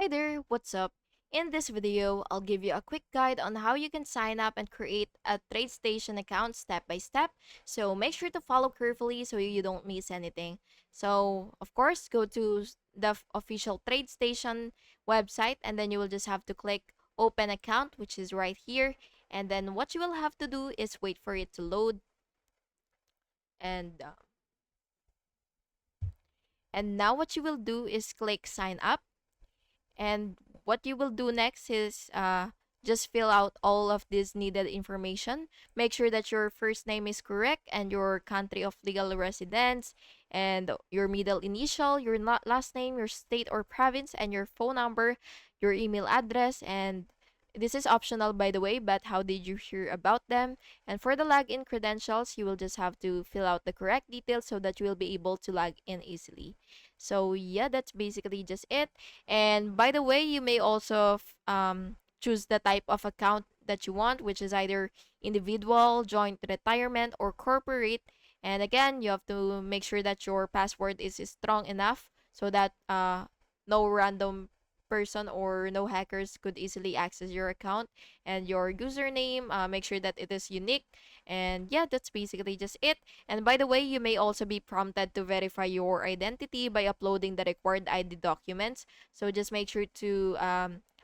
Hi there, what's up? In this video, I'll give you a quick guide on how you can sign up and create a TradeStation account step by step. So make sure to follow carefully so you don't miss anything. So, of course, go to the official TradeStation website and then you will just have to click open account, which is right here. And then what you will have to do is wait for it to load and uh, and now what you will do is click sign up. And what you will do next is just fill out all of this needed information. Make sure that your first name is correct and your country of legal residence and your middle initial, your last name, your state or province, and your phone number, your email address, and this is optional by the way, but how did you hear about them? And for the login credentials, you will just have to fill out the correct details so that you will be able to log in easily. So yeah, that's basically just it. And by the way, you may also choose the type of account that you want, which is either individual, joint retirement, or corporate. And again, you have to make sure that your password is strong enough so that no random person or no hackers could easily access your account. And your username, make sure that it is unique. And yeah, that's basically just it. And by the way, you may also be prompted to verify your identity by uploading the required ID documents. So just make sure to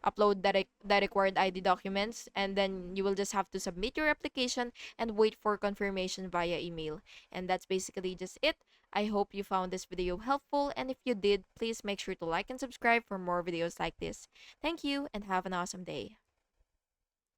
upload the required ID documents, and then you will just have to submit your application and wait for confirmation via email. And that's basically just it. I hope you found this video helpful, and if you did, please make sure to like and subscribe for more videos like this. Thank you and have an awesome day.